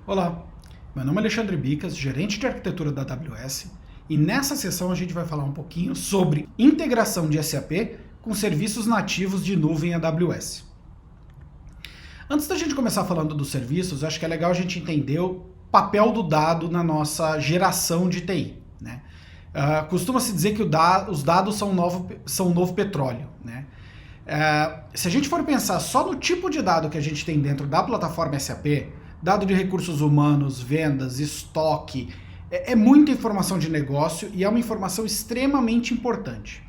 Olá, meu nome é Alexandre Bicas, gerente de arquitetura da AWS, e nessa sessão a gente vai falar um pouquinho sobre integração de SAP com serviços nativos de nuvem AWS. Antes da gente começar falando dos serviços, acho que é legal a gente entender o papel do dado na nossa geração de TI, né? Costuma-se dizer que os dados são o novo petróleo, né? Se a gente for pensar só no tipo de dado que a gente tem dentro da plataforma SAP, dado de recursos humanos, vendas, estoque, é muita informação de negócio e é uma informação extremamente importante.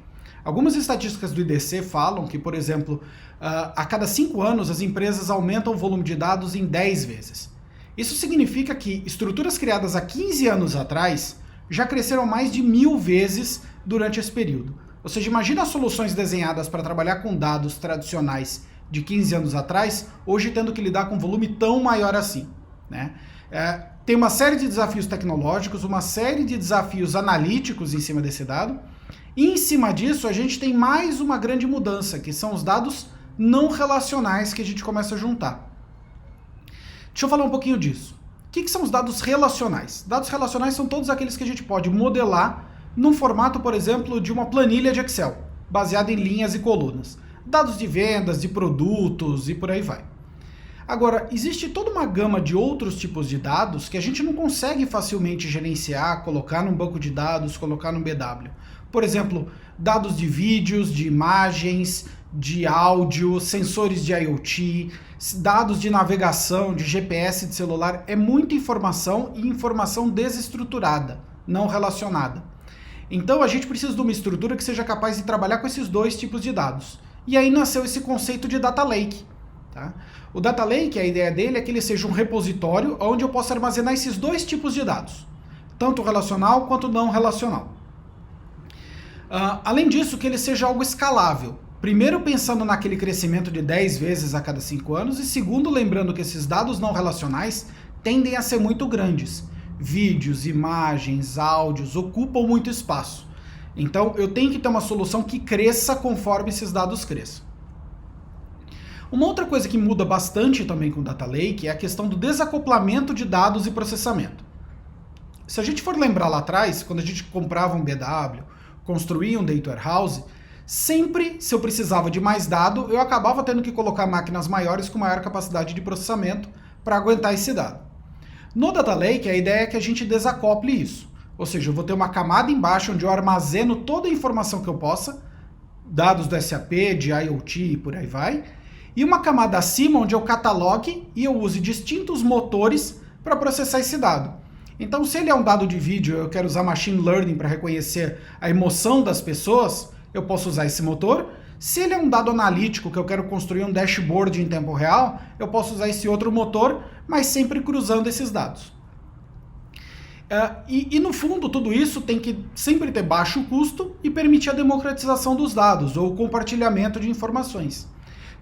Algumas estatísticas do IDC falam que, por exemplo, a cada 5 anos as empresas aumentam o volume de dados em 10 vezes. Isso significa que estruturas criadas há 15 anos atrás já cresceram mais de 1000 vezes durante esse período. Ou seja, imagina as soluções desenhadas para trabalhar com dados tradicionais de 15 anos atrás, hoje tendo que lidar com um volume tão maior assim, né? Tem uma série de desafios tecnológicos, uma série de desafios analíticos em cima desse dado, e em cima disso a gente tem mais uma grande mudança, que são os dados não relacionais que a gente começa a juntar. Deixa eu falar um pouquinho disso. O que são os dados relacionais? Dados relacionais são todos aqueles que a gente pode modelar num formato, por exemplo, de uma planilha de Excel, baseada em linhas e colunas. Dados de vendas, de produtos e por aí vai. Agora, existe toda uma gama de outros tipos de dados que a gente não consegue facilmente gerenciar, colocar num banco de dados, colocar num BW. Por exemplo, dados de vídeos, de imagens, de áudio, sensores de IoT, dados de navegação, de GPS de celular. É muita informação e informação desestruturada, não relacionada. Então a gente precisa de uma estrutura que seja capaz de trabalhar com esses dois tipos de dados. E aí nasceu esse conceito de Data Lake. Tá? O Data Lake, a ideia dele é que ele seja um repositório onde eu possa armazenar esses dois tipos de dados, tanto relacional quanto não relacional. Além disso, que ele seja algo escalável. Primeiro, pensando naquele crescimento de 10 vezes a cada 5 anos, e segundo, lembrando que esses dados não relacionais tendem a ser muito grandes. Vídeos, imagens, áudios ocupam muito espaço. Então, eu tenho que ter uma solução que cresça conforme esses dados cresçam. Uma outra coisa que muda bastante também com o Data Lake é a questão do desacoplamento de dados e processamento. Se a gente for lembrar lá atrás, quando a gente comprava um BW, construía um Data Warehouse, sempre, se eu precisava de mais dado, eu acabava tendo que colocar máquinas maiores com maior capacidade de processamento para aguentar esse dado. No Data Lake, a ideia é que a gente desacople isso. Ou seja, eu vou ter uma camada embaixo onde eu armazeno toda a informação que eu possa, dados do SAP, de IoT e por aí vai, e uma camada acima onde eu catalogue e eu use distintos motores para processar esse dado. Então, se ele é um dado de vídeo, eu quero usar machine learning para reconhecer a emoção das pessoas, eu posso usar esse motor. Se ele é um dado analítico, que eu quero construir um dashboard em tempo real, eu posso usar esse outro motor, mas sempre cruzando esses dados. E no fundo, tudo isso tem que sempre ter baixo custo e permitir a democratização dos dados ou o compartilhamento de informações.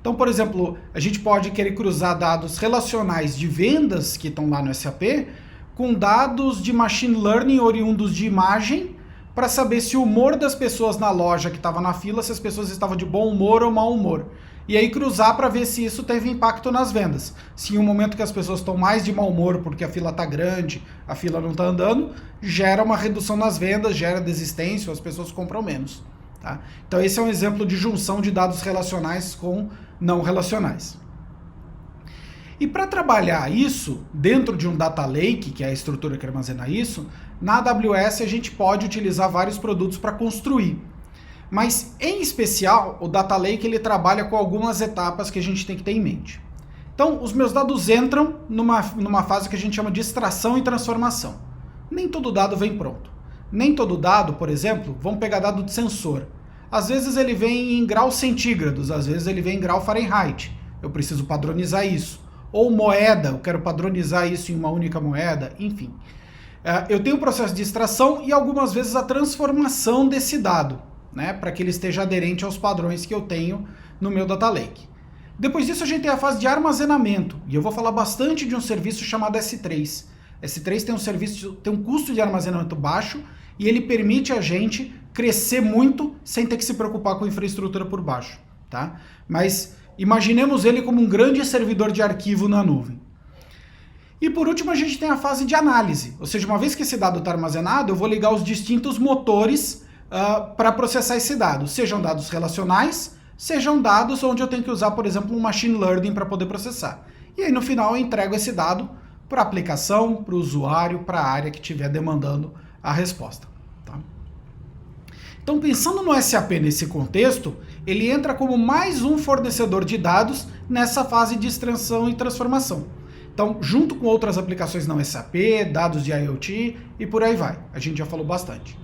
Então, por exemplo, a gente pode querer cruzar dados relacionais de vendas que estão lá no SAP com dados de machine learning oriundos de imagem para saber se o humor das pessoas na loja que estava na fila, se as pessoas estavam de bom humor ou mau humor. E aí cruzar para ver se isso teve impacto nas vendas. Se em um momento que as pessoas estão mais de mau humor porque a fila está grande, a fila não está andando, gera uma redução nas vendas, gera desistência, as pessoas compram menos. Tá? Então esse é um exemplo de junção de dados relacionais com não relacionais. E para trabalhar isso dentro de um Data Lake, que é a estrutura que armazena isso, na AWS a gente pode utilizar vários produtos para construir. Mas, em especial, o Data Lake ele trabalha com algumas etapas que a gente tem que ter em mente. Então, os meus dados entram numa fase que a gente chama de extração e transformação. Nem todo dado vem pronto. Nem todo dado, por exemplo, vamos pegar dado de sensor. Às vezes ele vem em graus centígrados, às vezes ele vem em grau Fahrenheit. Eu preciso padronizar isso. Ou moeda, eu quero padronizar isso em uma única moeda, enfim. Eu tenho o processo de extração e algumas vezes a transformação desse dado, né, para que ele esteja aderente aos padrões que eu tenho no meu Data Lake. Depois disso a gente tem a fase de armazenamento, e eu vou falar bastante de um serviço chamado S3. S3 tem um custo de armazenamento baixo e ele permite a gente crescer muito sem ter que se preocupar com infraestrutura por baixo, tá? Mas imaginemos ele como um grande servidor de arquivo na nuvem. E por último a gente tem a fase de análise, ou seja, uma vez que esse dado está armazenado, eu vou ligar os distintos motores para processar esse dado, sejam dados relacionais, sejam dados onde eu tenho que usar, por exemplo, um machine learning para poder processar. E aí no final eu entrego esse dado para a aplicação, para o usuário, para a área que estiver demandando a resposta. Tá? Então, pensando no SAP nesse contexto, ele entra como mais um fornecedor de dados nessa fase de extração e transformação. Então, junto com outras aplicações não SAP, dados de IoT e por aí vai. A gente já falou bastante.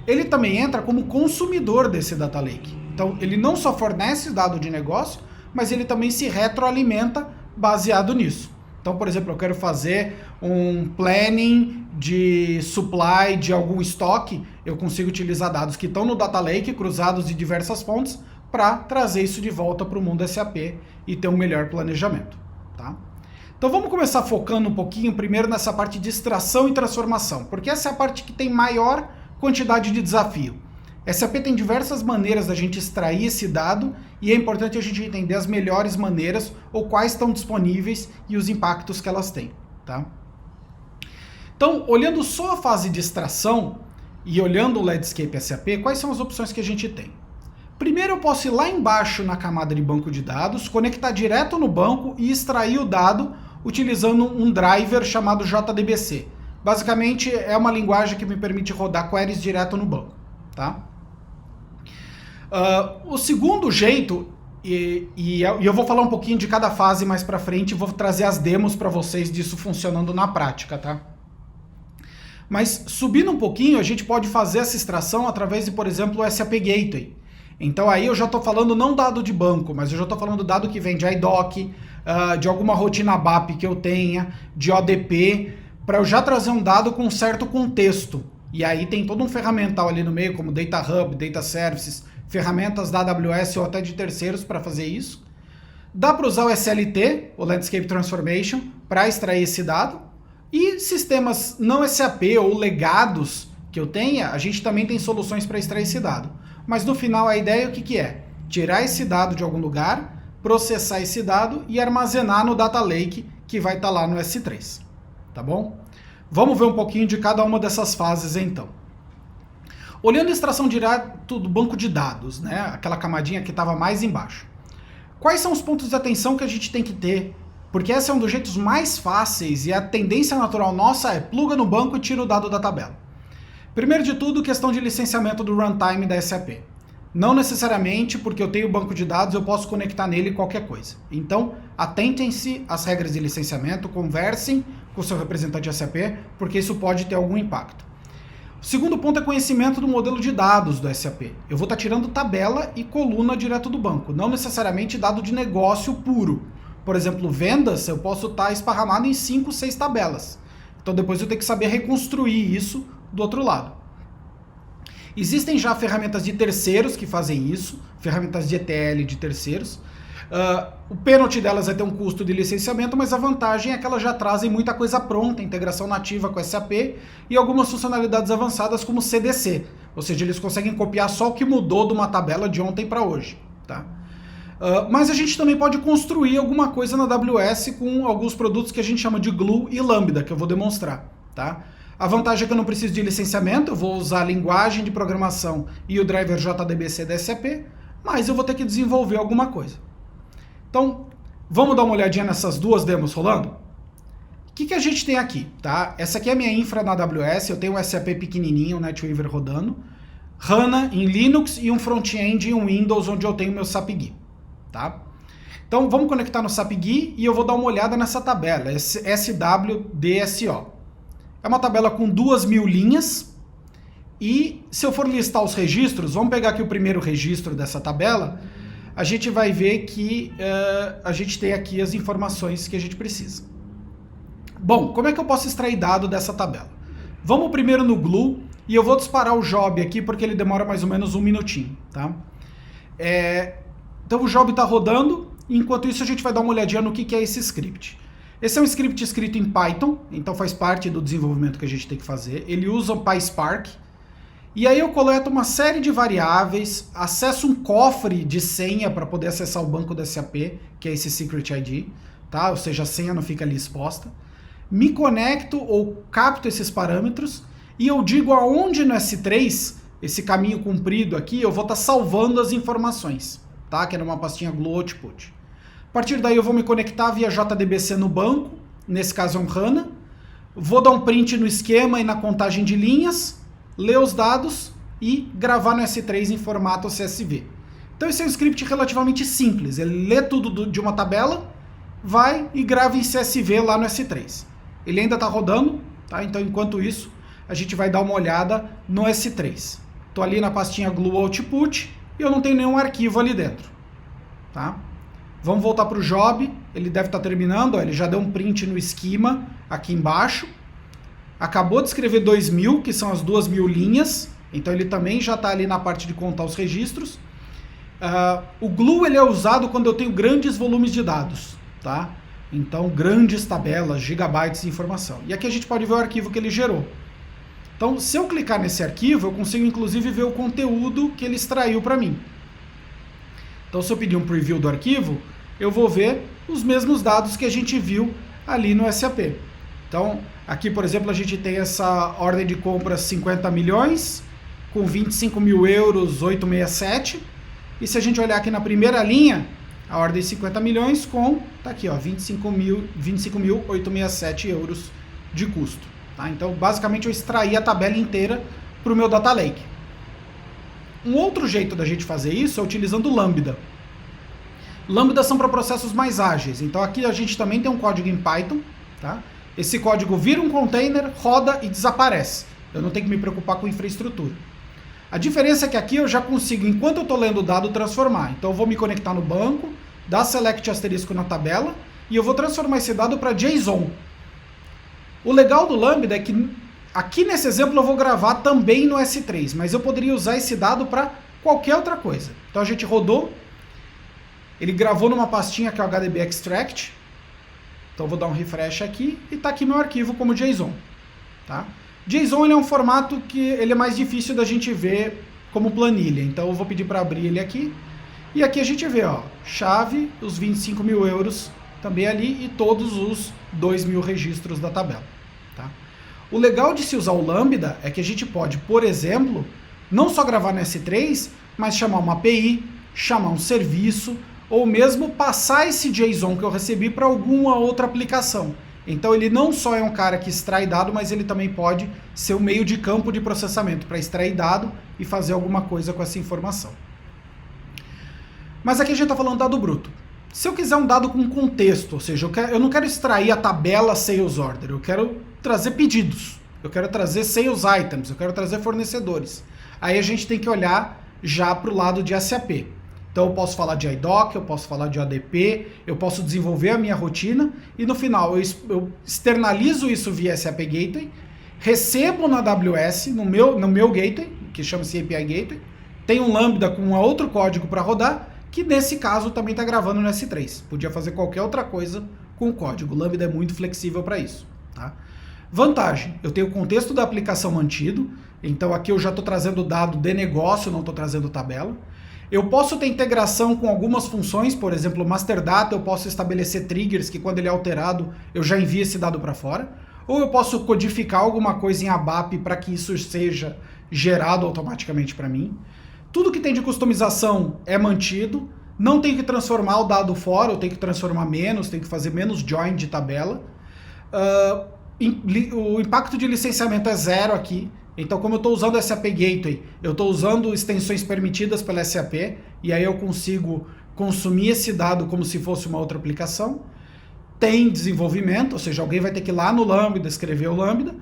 Ele também entra como consumidor desse data lake. Então, ele não só fornece dado de negócio, mas ele também se retroalimenta baseado nisso. Então, por exemplo, eu quero fazer um planning de supply de algum estoque, eu consigo utilizar dados que estão no data lake, cruzados de diversas fontes, para trazer isso de volta para o mundo SAP e ter um melhor planejamento. Tá? Então vamos começar focando um pouquinho primeiro nessa parte de extração e transformação, porque essa é a parte que tem maior quantidade de desafio. SAP tem diversas maneiras da gente extrair esse dado e é importante a gente entender as melhores maneiras ou quais estão disponíveis e os impactos que elas têm. Tá? Então, olhando só a fase de extração e olhando o landscape SAP, quais são as opções que a gente tem? Primeiro eu posso ir lá embaixo na camada de banco de dados, conectar direto no banco e extrair o dado utilizando um driver chamado JDBC. Basicamente é uma linguagem que me permite rodar queries direto no banco. Tá? O segundo jeito, e eu vou falar um pouquinho de cada fase mais para frente, vou trazer as demos para vocês disso funcionando na prática, tá? Mas subindo um pouquinho, a gente pode fazer essa extração através de, por exemplo, o SAP Gateway. Então aí eu já estou falando não dado de banco, mas eu já estou falando dado que vem de IDOC, de alguma rotina BAP que eu tenha, de ODP, para eu já trazer um dado com um certo contexto. E aí tem todo um ferramental ali no meio, como Data Hub, Data Services, ferramentas da AWS ou até de terceiros para fazer isso. Dá para usar o SLT, o Landscape Transformation, para extrair esse dado. E sistemas não SAP ou legados que eu tenha, a gente também tem soluções para extrair esse dado. Mas no final a ideia o que é? Tirar esse dado de algum lugar, processar esse dado e armazenar no Data Lake, que vai estar lá no S3. Tá bom? Vamos ver um pouquinho de cada uma dessas fases então. Olhando a extração direto do banco de dados, né? Aquela camadinha que estava mais embaixo. Quais são os pontos de atenção que a gente tem que ter? Porque esse é um dos jeitos mais fáceis e a tendência natural nossa é pluga no banco e tira o dado da tabela. Primeiro de tudo, questão de licenciamento do runtime da SAP. Não necessariamente porque eu tenho banco de dados eu posso conectar nele qualquer coisa. Então, atentem-se às regras de licenciamento, conversem com o seu representante SAP, porque isso pode ter algum impacto. O segundo ponto é conhecimento do modelo de dados do SAP. Eu vou estar tirando tabela e coluna direto do banco, não necessariamente dado de negócio puro. Por exemplo, vendas, eu posso estar esparramado em 5, 6 tabelas. Então depois eu tenho que saber reconstruir isso do outro lado. Existem já ferramentas de terceiros que fazem isso, ferramentas de ETL de terceiros. O pênalti delas é ter um custo de licenciamento, mas a vantagem é que elas já trazem muita coisa pronta, integração nativa com SAP e algumas funcionalidades avançadas como CDC, ou seja, eles conseguem copiar só o que mudou de uma tabela de ontem para hoje. Tá? Mas a gente também pode construir alguma coisa na AWS com alguns produtos que a gente chama de Glue e Lambda, que eu vou demonstrar. Tá? A vantagem é que eu não preciso de licenciamento, eu vou usar a linguagem de programação e o driver JDBC da SAP, mas eu vou ter que desenvolver alguma coisa. Então, vamos dar uma olhadinha nessas duas demos rolando? O que a gente tem aqui? Tá? Essa aqui é a minha infra na AWS, eu tenho um SAP pequenininho, um NetWeaver rodando, HANA em Linux e um front-end em Windows, onde eu tenho meu SAP GUI. Tá? Então, vamos conectar no SAP GUI e eu vou dar uma olhada nessa tabela, SWDSO. É uma tabela com 2.000 linhas e se eu for listar os registros, vamos pegar aqui o primeiro registro dessa tabela, a gente vai ver que a gente tem aqui as informações que a gente precisa. Bom, como é que eu posso extrair dado dessa tabela? Vamos primeiro no Glue e eu vou disparar o job aqui porque ele demora mais ou menos um minutinho. Tá? Então o job está rodando, e enquanto isso a gente vai dar uma olhadinha no que é esse script. Esse é um script escrito em Python, então faz parte do desenvolvimento que a gente tem que fazer. Ele usa o PySpark. E aí eu coleto uma série de variáveis, acesso um cofre de senha para poder acessar o banco da SAP, que é esse Secret ID, tá? Ou seja, a senha não fica ali exposta. me conecto ou capto esses parâmetros e eu digo aonde no S3, esse caminho comprido aqui, eu vou estar salvando as informações, tá? Que é numa pastinha Glue Output. A partir daí eu vou me conectar via JDBC no banco, nesse caso é um HANA, vou dar um print no esquema e na contagem de linhas, ler os dados e gravar no S3 em formato CSV. Então esse é um script relativamente simples, ele lê tudo de uma tabela, vai e grava em CSV lá no S3. Ele ainda está rodando, tá? Então enquanto isso a gente vai dar uma olhada no S3. Estou ali na pastinha Glue Output e eu não tenho nenhum arquivo ali dentro, tá? Vamos voltar para o job, ele deve estar terminando, ó, ele já deu um print no esquema aqui embaixo. Acabou de escrever 2000, que são as 2000 linhas, então ele também já está ali na parte de contar os registros. O Glue ele é usado quando eu tenho grandes volumes de dados, tá? Então grandes tabelas, gigabytes de informação. E aqui a gente pode ver o arquivo que ele gerou. Então se eu clicar nesse arquivo, eu consigo inclusive ver o conteúdo que ele extraiu para mim. Então se eu pedir um preview do arquivo, eu vou ver os mesmos dados que a gente viu ali no SAP. Então, aqui, por exemplo, a gente tem essa ordem de compras 50 milhões, com 25 mil euros, 867. E se a gente olhar aqui na primeira linha, a ordem de 50 milhões com, tá aqui, ó, 25.867 euros de custo. Tá? Então, basicamente, eu extraí a tabela inteira para o meu Data Lake. Um outro jeito da gente fazer isso é utilizando o Lambda. Lambdas são para processos mais ágeis. Então aqui a gente também tem um código em Python. Tá? Esse código vira um container, roda e desaparece. Eu não tenho que me preocupar com infraestrutura. A diferença é que aqui eu já consigo, enquanto eu estou lendo o dado, transformar. Então eu vou me conectar no banco, dar select asterisco na tabela e eu vou transformar esse dado para JSON. O legal do Lambda é que aqui nesse exemplo eu vou gravar também no S3, mas eu poderia usar esse dado para qualquer outra coisa. Então a gente rodou. Ele gravou numa pastinha que é o HDB Extract. Então eu vou dar um refresh aqui e está aqui meu arquivo como JSON. Tá? JSON ele é um formato que ele é mais difícil da gente ver como planilha. Então eu vou pedir para abrir ele aqui. E aqui a gente vê, ó, chave, os 25 mil euros também ali e todos os 2.000 registros da tabela. Tá? O legal de se usar o Lambda é que a gente pode, por exemplo, não só gravar no S3, mas chamar uma API, chamar um serviço, ou mesmo passar esse JSON que eu recebi para alguma outra aplicação. Então ele não só é um cara que extrai dado, mas ele também pode ser um meio de campo de processamento para extrair dado e fazer alguma coisa com essa informação. Mas aqui a gente está falando de dado bruto. Se eu quiser um dado com contexto, ou seja, eu não quero extrair a tabela Sales Order, eu quero trazer pedidos, eu quero trazer Sales Items, eu quero trazer fornecedores. Aí a gente tem que olhar já para o lado de SAP. Então eu posso falar de IDOC, eu posso falar de ODP, eu posso desenvolver a minha rotina e no final eu externalizo isso via SAP Gateway, recebo na AWS, no meu gateway, que chama-se API Gateway, tem um Lambda com um outro código para rodar, que nesse caso também está gravando no S3. Podia fazer qualquer outra coisa com o código. O Lambda é muito flexível para isso. Tá? Vantagem, eu tenho o contexto da aplicação mantido, então aqui eu já estou trazendo dado de negócio, não estou trazendo tabela. Eu posso ter integração com algumas funções, por exemplo, o Master Data, eu posso estabelecer triggers que quando ele é alterado, eu já envio esse dado para fora. Ou eu posso codificar alguma coisa em ABAP para que isso seja gerado automaticamente para mim. Tudo que tem de customização é mantido, não tem que transformar o dado fora, eu tenho que transformar menos, tenho que fazer menos join de tabela. O impacto de licenciamento é zero aqui. Então, como eu estou usando o SAP Gateway, eu estou usando extensões permitidas pela SAP, e aí eu consigo consumir esse dado como se fosse uma outra aplicação. Tem desenvolvimento, ou seja, alguém vai ter que ir lá no Lambda, escrever o Lambda.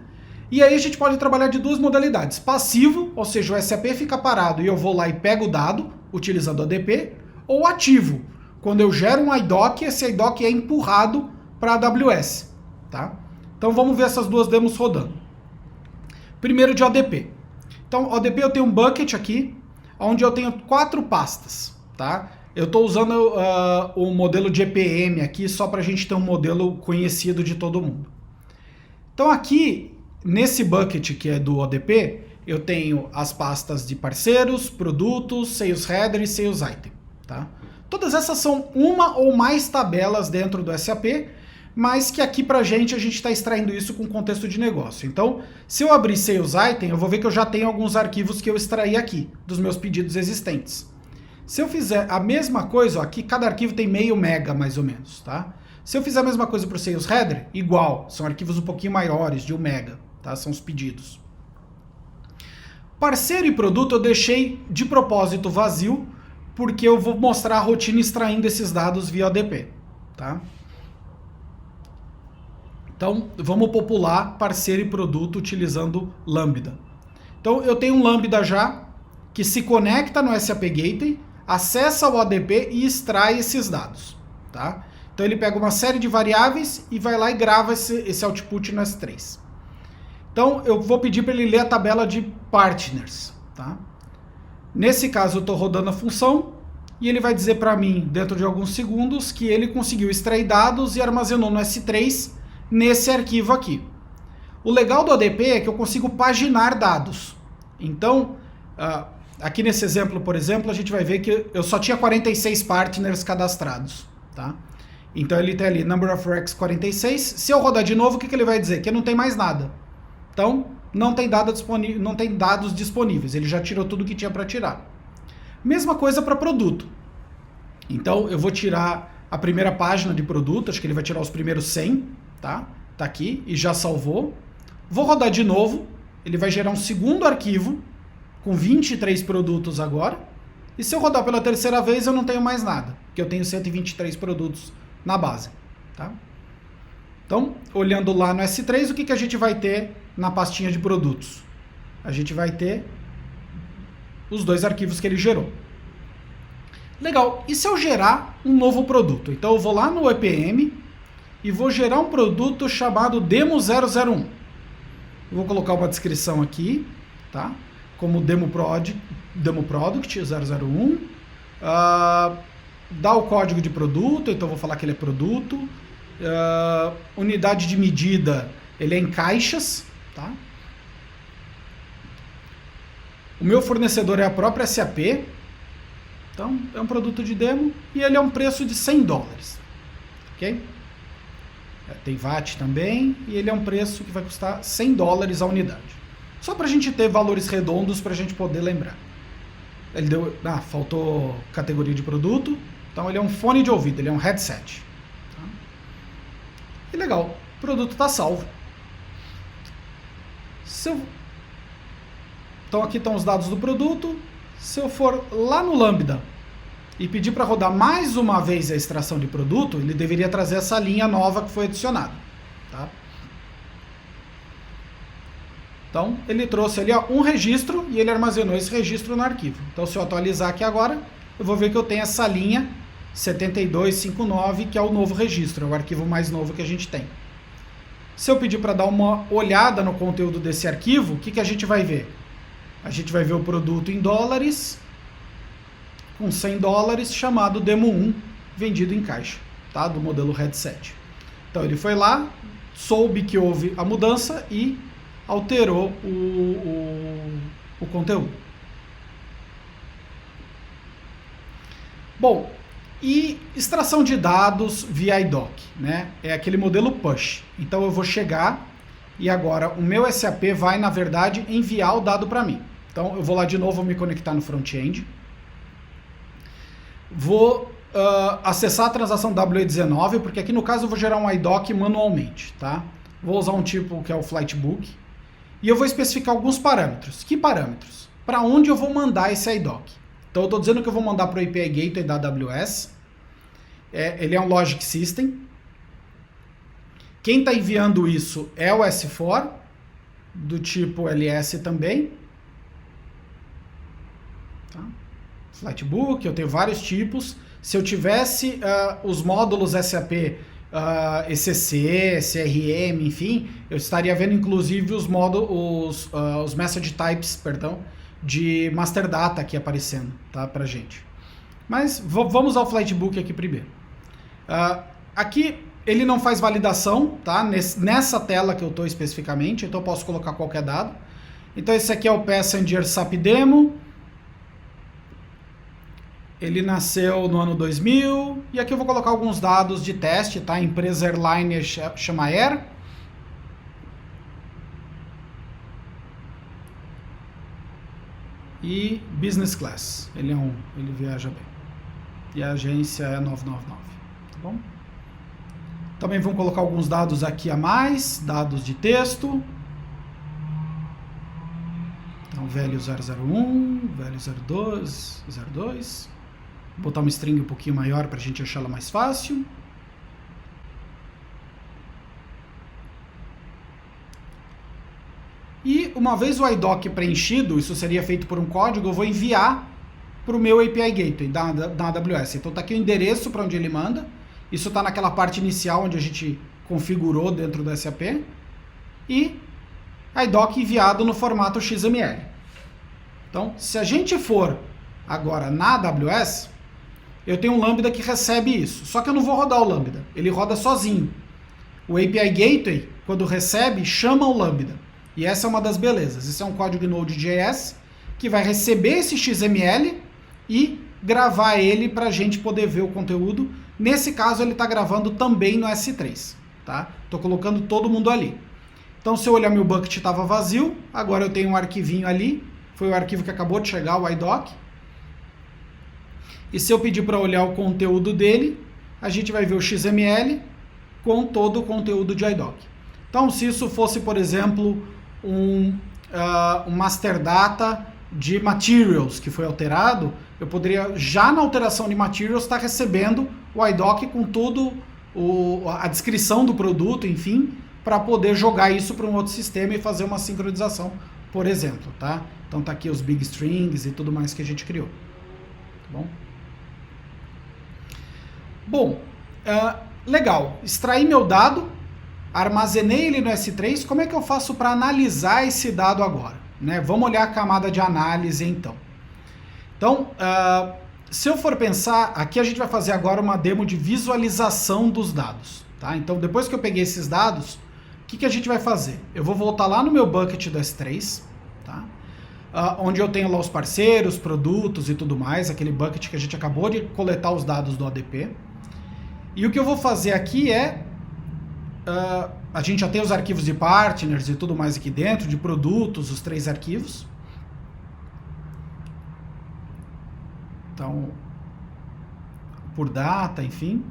E aí a gente pode trabalhar de duas modalidades. Passivo, ou seja, o SAP fica parado e eu vou lá e pego o dado, utilizando o ADP. Ou ativo, quando eu gero um IDOC, esse IDOC é empurrado para a AWS. Tá? Então vamos ver essas duas demos rodando. Primeiro de ODP. Então, ODP eu tenho um bucket aqui, onde eu tenho 4 pastas, tá? Eu estou usando o modelo de EPM aqui, só para a gente ter um modelo conhecido de todo mundo. Então aqui, nesse bucket que é do ODP, eu tenho as pastas de parceiros, produtos, Sales Header e Sales Item, tá? Todas essas são uma ou mais tabelas dentro do SAP, mas que aqui pra gente a gente está extraindo isso com contexto de negócio. Então, se eu abrir Sales Item, eu vou ver que eu já tenho alguns arquivos que eu extraí aqui, dos meus pedidos existentes. Se eu fizer a mesma coisa, ó, aqui cada arquivo tem meio mega mais ou menos, tá? Se eu fizer a mesma coisa para o Sales Header, igual, são arquivos um pouquinho maiores, de 1 mega, tá? São os pedidos. Parceiro e produto eu deixei de propósito vazio, porque eu vou mostrar a rotina extraindo esses dados via ODP, tá? Então, vamos popular parceiro e produto utilizando Lambda. Então, eu tenho um Lambda já, que se conecta no SAP Gateway, acessa o ODP e extrai esses dados, tá? Então, ele pega uma série de variáveis e vai lá e grava esse output no S3. Então, eu vou pedir para ele ler a tabela de partners, tá? Nesse caso, eu estou rodando a função e ele vai dizer para mim, dentro de alguns segundos, que ele conseguiu extrair dados e armazenou no S3 nesse arquivo aqui. O legal do ODP é que eu consigo paginar dados. Então, aqui nesse exemplo, por exemplo, a gente vai ver que eu só tinha 46 partners cadastrados, tá? Então ele tem ali number of recs 46. Se eu rodar de novo, o que ele vai dizer? Que não tem mais nada. Então, não tem dados disponíveis. Ele já tirou tudo que tinha para tirar. Mesma coisa para produto. Então, eu vou tirar a primeira página de produto. Acho que ele vai tirar os primeiros 100. Tá? Tá aqui e já salvou. Vou rodar de novo. Ele vai gerar um segundo arquivo com 23 produtos agora. E se eu rodar pela terceira vez, eu não tenho mais nada. Porque eu tenho 123 produtos na base. Tá? Então, olhando lá no S3, o que a gente vai ter na pastinha de produtos? A gente vai ter os dois arquivos que ele gerou. Legal. E se eu gerar um novo produto? Então, eu vou lá no EPM e vou gerar um produto chamado Demo001. Eu vou colocar uma descrição aqui, tá? Como Demo Product 001. Dá o código de produto, então eu vou falar que ele é produto. Unidade de medida, ele é em caixas, tá? O meu fornecedor é a própria SAP, então é um produto de demo e ele é um preço de $100, ok? Tem VAT também e ele é um preço que vai custar $100 a unidade. Só para a gente ter valores redondos para a gente poder lembrar. Ele deu, faltou categoria de produto, então ele é um fone de ouvido, ele é um headset. E legal, o produto está salvo. Então aqui estão os dados do produto. Se eu for lá no Lambda e pedir para rodar mais uma vez a extração de produto, ele deveria trazer essa linha nova que foi adicionada. Tá? Então ele trouxe ali um registro e ele armazenou esse registro no arquivo. Então se eu atualizar aqui agora, eu vou ver que eu tenho essa linha 7259, que é o novo registro, é o arquivo mais novo que a gente tem. Se eu pedir para dar uma olhada no conteúdo desse arquivo, o que a gente vai ver? A gente vai ver o produto em dólares, com $100, chamado Demo 1, vendido em caixa, tá? Do modelo headset. Então ele foi lá, soube que houve a mudança e alterou o conteúdo. Bom, e extração de dados via IDOC, né? É aquele modelo push. Então eu vou chegar e agora o meu SAP vai, na verdade, enviar o dado para mim. Então eu vou lá de novo, vou me conectar no front-end. Vou acessar a transação WE19, porque aqui no caso eu vou gerar um IDOC manualmente, tá? Vou usar um tipo que é o Flightbook. E eu vou especificar alguns parâmetros. Que parâmetros? Para onde eu vou mandar esse IDOC? Então eu estou dizendo que eu vou mandar para o API Gateway da AWS. Ele é um Logic System. Quem está enviando isso é o S4, do tipo LS também. Tá? Flightbook, eu tenho vários tipos. Se eu tivesse os módulos SAP, ECC, CRM, enfim, eu estaria vendo inclusive os message types, perdão, de master data aqui aparecendo, tá, pra gente. Mas vamos ao Flightbook aqui primeiro. Aqui ele não faz validação, tá? Nessa tela que eu estou especificamente, então eu posso colocar qualquer dado. Então esse aqui é o Passenger SAP Demo. Ele nasceu no ano 2000, e aqui eu vou colocar alguns dados de teste, tá? A empresa airline chama Air. E business class, ele viaja bem. E a agência é 999, tá bom? Também vamos colocar alguns dados aqui a mais, dados de texto. Então, velho 001, velho 02. Vou botar uma string um pouquinho maior para a gente achar ela mais fácil. E uma vez o IDOC preenchido, isso seria feito por um código, eu vou enviar para o meu API Gateway da AWS. Então está aqui o endereço para onde ele manda. Isso está naquela parte inicial onde a gente configurou dentro do SAP. E IDOC enviado no formato XML. Então, se a gente for agora na AWS, eu tenho um Lambda que recebe isso. Só que eu não vou rodar o Lambda, ele roda sozinho. O API Gateway, quando recebe, chama o Lambda. E essa é uma das belezas. Esse é um código Node.js que vai receber esse XML e gravar ele para a gente poder ver o conteúdo. Nesse caso, ele está gravando também no S3. Tá? Estou colocando todo mundo ali. Então, se eu olhar meu bucket estava vazio, agora eu tenho um arquivinho ali. Foi o arquivo que acabou de chegar, o IDOC. E se eu pedir para olhar o conteúdo dele, a gente vai ver o XML com todo o conteúdo de IDOC. Então, se isso fosse, por exemplo, um master data de materials que foi alterado, eu poderia, já na alteração de materials, estar recebendo o IDOC com tudo, a descrição do produto, enfim, para poder jogar isso para um outro sistema e fazer uma sincronização, por exemplo, tá? Então tá aqui os big strings e tudo mais que a gente criou, tá bom? Bom, legal, extraí meu dado, armazenei ele no S3, como é que eu faço para analisar esse dado agora? Né? Vamos olhar a camada de análise então. Então, se eu for pensar, aqui a gente vai fazer agora uma demo de visualização dos dados. Tá? Então, depois que eu peguei esses dados, o que a gente vai fazer? Eu vou voltar lá no meu bucket do S3, tá? Onde eu tenho lá os parceiros, produtos e tudo mais, aquele bucket que a gente acabou de coletar os dados do ADP. E o que eu vou fazer aqui é, a gente já tem os arquivos de partners e tudo mais aqui dentro, de produtos, os 3 arquivos. Então, por data, enfim.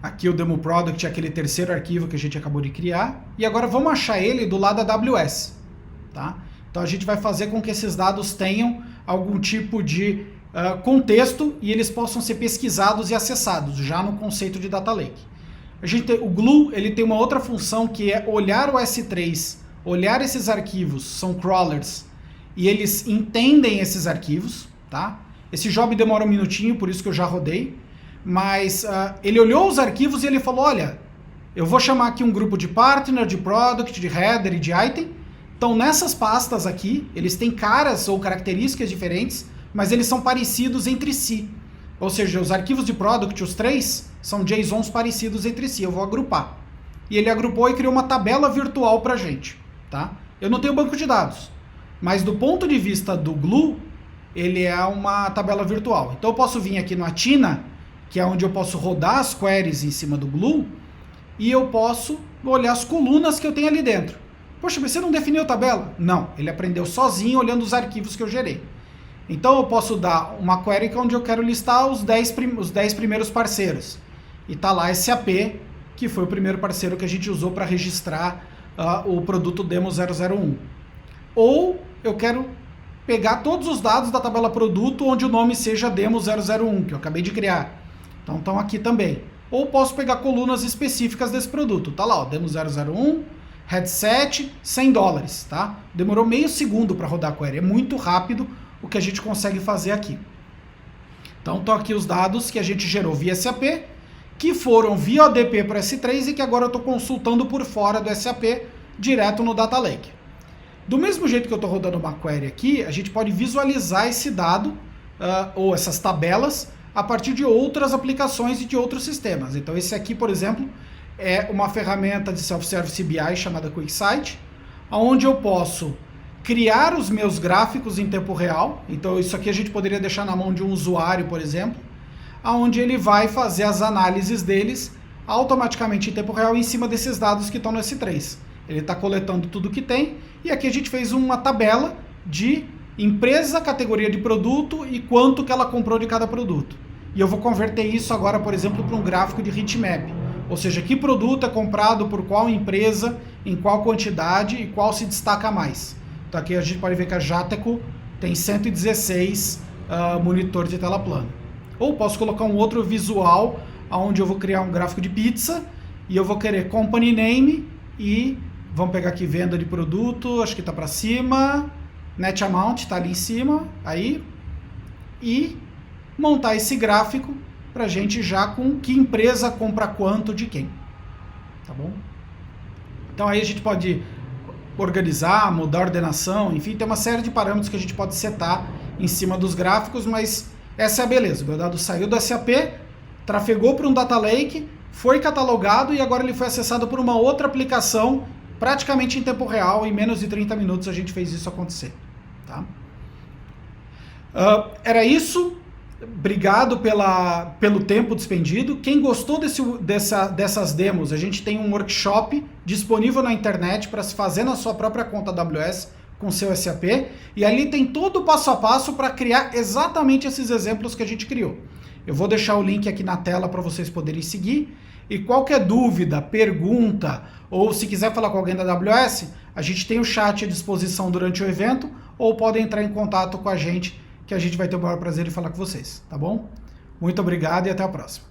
Aqui o demo product é aquele terceiro arquivo que a gente acabou de criar. E agora vamos achar ele do lado da AWS. Tá? Então a gente vai fazer com que esses dados tenham algum tipo de contexto e eles possam ser pesquisados e acessados, já no conceito de Data Lake. O Glue ele tem uma outra função que é olhar o S3, olhar esses arquivos, são crawlers, e eles entendem esses arquivos. Tá? Esse job demora um minutinho, por isso que eu já rodei, mas ele olhou os arquivos e ele falou, olha, eu vou chamar aqui um grupo de partner, de product, de header e de item. Então nessas pastas aqui, eles têm caras ou características diferentes, mas eles são parecidos entre si. Ou seja, os arquivos de product, os 3, são JSONs parecidos entre si. Eu vou agrupar. E ele agrupou e criou uma tabela virtual para a gente. Tá? Eu não tenho banco de dados, mas do ponto de vista do Glue, ele é uma tabela virtual. Então eu posso vir aqui no Athena, que é onde eu posso rodar as queries em cima do Glue, e eu posso olhar as colunas que eu tenho ali dentro. Poxa, mas você não definiu tabela? Não, ele aprendeu sozinho olhando os arquivos que eu gerei. Então eu posso dar uma query onde eu quero listar os 10 primeiros parceiros. E tá lá SAP, que foi o primeiro parceiro que a gente usou para registrar o produto Demo 001. Ou eu quero pegar todos os dados da tabela produto onde o nome seja Demo 001, que eu acabei de criar. Então estão aqui também. Ou posso pegar colunas específicas desse produto. Tá lá, ó, Demo 001, headset, $100, tá? Demorou meio segundo para rodar a query. É muito rápido o que a gente consegue fazer aqui. Então estão aqui os dados que a gente gerou via SAP, que foram via ODP para S3 e que agora eu estou consultando por fora do SAP, direto no Data Lake. Do mesmo jeito que eu estou rodando uma query aqui, a gente pode visualizar esse dado, ou essas tabelas, a partir de outras aplicações e de outros sistemas. Então esse aqui, por exemplo, é uma ferramenta de Self-Service BI chamada QuickSight, onde eu posso criar os meus gráficos em tempo real. Então isso aqui a gente poderia deixar na mão de um usuário, por exemplo, onde ele vai fazer as análises deles automaticamente em tempo real em cima desses dados que estão no S3. Ele está coletando tudo que tem, e aqui a gente fez uma tabela de empresa, categoria de produto e quanto que ela comprou de cada produto. E eu vou converter isso agora, por exemplo, para um gráfico de heatmap. Ou seja, que produto é comprado por qual empresa, em qual quantidade e qual se destaca mais. Então aqui a gente pode ver que a Jateco tem 116 monitores de tela plana. Ou posso colocar um outro visual, onde eu vou criar um gráfico de pizza, e eu vou querer company name, e vamos pegar aqui venda de produto, acho que está para cima, net amount está ali em cima, aí, e montar esse gráfico para a gente já com que empresa compra quanto de quem, tá bom? Então aí a gente pode organizar, mudar a ordenação, enfim, tem uma série de parâmetros que a gente pode setar em cima dos gráficos, mas essa é a beleza. O meu dado saiu do SAP, trafegou para um data lake, foi catalogado e agora ele foi acessado por uma outra aplicação praticamente em tempo real. Em menos de 30 minutos a gente fez isso acontecer. Tá? Era isso. Obrigado pelo tempo despendido. Quem gostou dessas demos, a gente tem um workshop disponível na internet para se fazer na sua própria conta AWS com seu SAP, e ali tem todo o passo a passo para criar exatamente esses exemplos que a gente criou. Eu vou deixar o link aqui na tela para vocês poderem seguir, e qualquer dúvida, pergunta, ou se quiser falar com alguém da AWS, a gente tem o chat à disposição durante o evento, ou podem entrar em contato com a gente, que a gente vai ter o maior prazer em falar com vocês, tá bom? Muito obrigado e até a próxima.